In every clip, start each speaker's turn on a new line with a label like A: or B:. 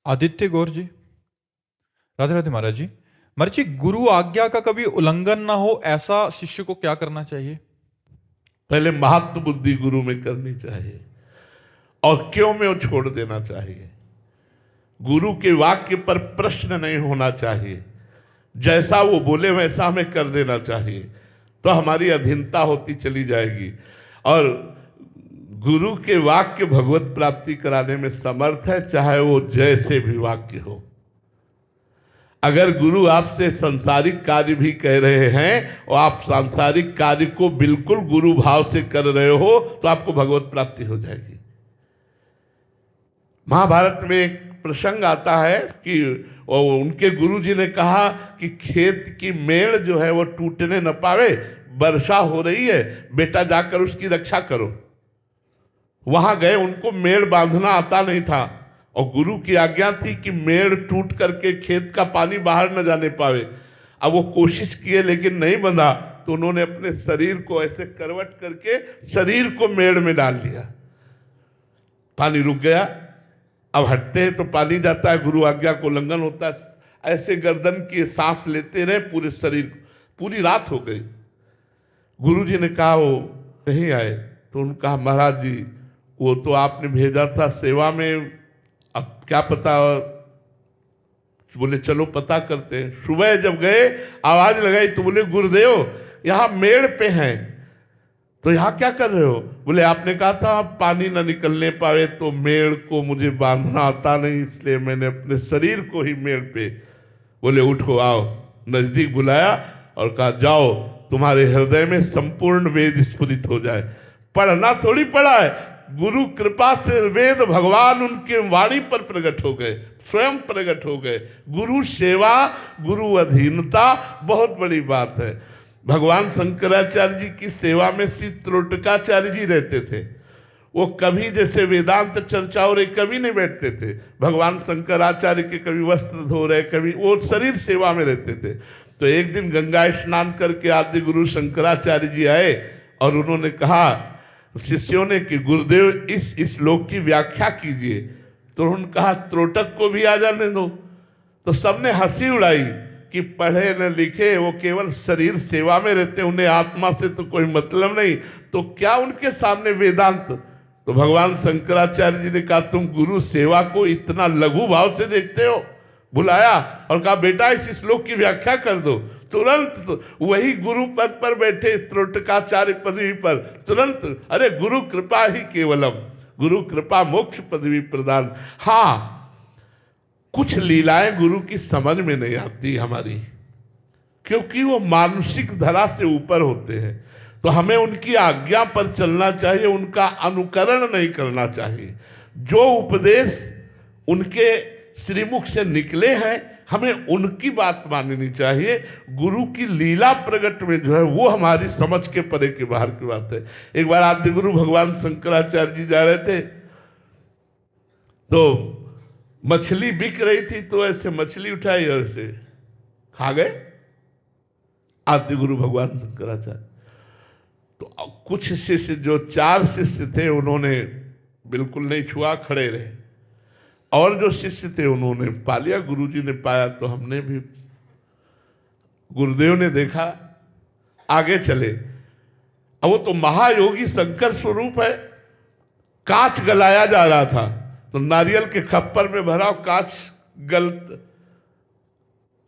A: आदित्य गौर जी, राधे राधे महाराज जी। महाराज जी, गुरु आज्ञा का कभी उल्लंघन ना हो ऐसा शिष्य को क्या करना चाहिए?
B: पहले महात्म बुद्धि गुरु में करनी चाहिए और क्यों में वो छोड़ देना चाहिए। गुरु के वाक्य पर प्रश्न नहीं होना चाहिए, जैसा वो बोले वैसा हमें कर देना चाहिए, तो हमारी अधीनता होती चली जाएगी। और गुरु के वाक्य भगवत प्राप्ति कराने में समर्थ है, चाहे वो जैसे भी वाक्य हो। अगर गुरु आपसे सांसारिक कार्य भी कह रहे हैं और आप सांसारिक कार्य को बिल्कुल गुरु भाव से कर रहे हो, तो आपको भगवत प्राप्ति हो जाएगी। महाभारत में एक प्रसंग आता है कि उनके गुरुजी ने कहा कि खेत की मेड़ जो है वो टूटने न पावे, वर्षा हो रही है, बेटा जाकर उसकी रक्षा करो। वहां गए, उनको मेड़ बांधना आता नहीं था और गुरु की आज्ञा थी कि मेड़ टूट करके खेत का पानी बाहर न जाने पावे। अब वो कोशिश किए लेकिन नहीं बंधा, तो उन्होंने अपने शरीर को ऐसे करवट करके शरीर को मेड़ में डाल दिया। पानी रुक गया। अब हटते हैं तो पानी जाता है, गुरु आज्ञा को उल्लंघन होता है। ऐसे गर्दन की सांस लेते रहे, पूरे शरीर, पूरी रात हो गई। गुरुजी ने कहा वो नहीं आए, तो उन्होंने कहा महाराज जी वो तो आपने भेजा था सेवा में, अब क्या पता। बोले चलो पता करते हैं। सुबह जब गए, आवाज लगाई तो बोले गुरुदेव यहाँ मेड़ पे हैं, तो यहाँ क्या कर रहे हो? बोले आपने कहा था पानी ना निकलने पावे, तो मेड़ को मुझे बांधना आता नहीं, इसलिए मैंने अपने शरीर को ही मेड़ पे। बोले उठो आओ। नजदीक बुलाया और कहा जाओ, तुम्हारे हृदय में संपूर्ण वेद स्फुरित हो जाए। पढ़ना थोड़ी पढ़ा है, गुरु कृपा से वेद भगवान उनके वाणी पर प्रकट हो गए, स्वयं प्रकट हो गए। गुरु सेवा, गुरु अधीनता बहुत बड़ी बात है। भगवान शंकराचार्य जी की सेवा में श्री त्रोटकाचार्य जी रहते थे। वो कभी जैसे वेदांत चर्चा हो रही कभी नहीं बैठते थे। भगवान शंकराचार्य के कभी वस्त्र धो रहे, कभी वो शरीर सेवा में रहते थे। तो एक दिन गंगा स्नान करके आदि गुरु शंकराचार्य जी आए और उन्होंने कहा शिष्यों ने कि गुरुदेव इस श्लोक की व्याख्या कीजिए। तो उन्होंने कहा त्रोटक को भी आ जाने दो। तो सबने हंसी उड़ाई कि पढ़े न लिखे, वो केवल शरीर सेवा में रहते, उन्हें आत्मा से तो कोई मतलब नहीं, तो क्या उनके सामने वेदांत। तो भगवान शंकराचार्य जी ने कहा तुम गुरु सेवा को इतना लघु भाव से देखते हो। बुलाया और कहा बेटा इस श्लोक की व्याख्या कर दो। तुरंत वही गुरु पद पर बैठे त्रोटकाचार्य पदवी पर, तुरंत अरे गुरु कृपा ही केवलम, गुरु कृपा मोक्ष पदवी प्रदान। हाँ, कुछ लीलाएं गुरु की समझ में नहीं आती हमारी, क्योंकि वो मानसिक धरा से ऊपर होते हैं। तो हमें उनकी आज्ञा पर चलना चाहिए, उनका अनुकरण नहीं करना चाहिए। जो उपदेश उनके श्रीमुख से निकले हैं हमें उनकी बात माननी चाहिए। गुरु की लीला प्रकट में जो है वो हमारी समझ के परे के बाहर की बात है। एक बार आदि गुरु भगवान शंकराचार्य जी जा रहे थे, तो मछली बिक रही थी, तो ऐसे मछली उठाई और ऐसे खा गए आदि गुरु भगवान शंकराचार्य। तो कुछ शिष्य, जो 4 शिष्य थे, उन्होंने बिल्कुल नहीं छुआ, खड़े रहे। और जो शिष्य थे उन्होंने पा लिया। गुरुजी ने पाया तो हमने भी। गुरुदेव ने देखा, आगे चले। अब वो तो महायोगी शंकर स्वरूप है। कांच गलाया जा रहा था, तो नारियल के खप्पर में भरा कांच गलत।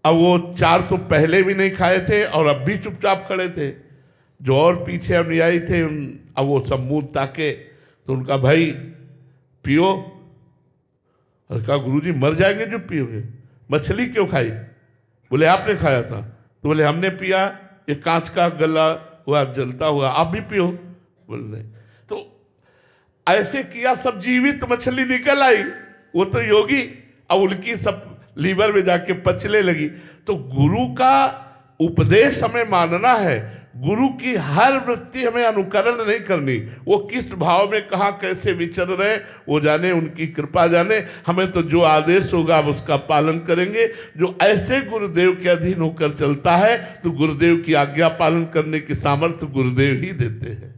B: अब वो 4 तो पहले भी नहीं खाए थे और अब भी चुपचाप खड़े थे। जो और पीछे अनुयायी थे अब वो सब मुंह ताके, तो उनका भाई पियो। और कहा गुरुजी मर जाएंगे जो पियोगे, मछली क्यों खाई? बोले आपने खाया था। तो बोले हमने पिया, ये कांच का गला हुआ जलता हुआ, आप भी पियो। बोले नहीं। तो ऐसे किया, सब जीवित मछली निकल आई। वो तो योगी, अब उनकी सब लीवर में जाके पचने लगी। तो गुरु का उपदेश हमें मानना है, गुरु की हर वृत्ति हमें अनुकरण नहीं करनी। वो किस भाव में कहाँ कैसे विचर रहे वो जाने, उनकी कृपा जाने। हमें तो जो आदेश होगा हम उसका पालन करेंगे। जो ऐसे गुरुदेव के अधीन होकर चलता है, तो गुरुदेव की आज्ञा पालन करने की सामर्थ्य गुरुदेव ही देते हैं।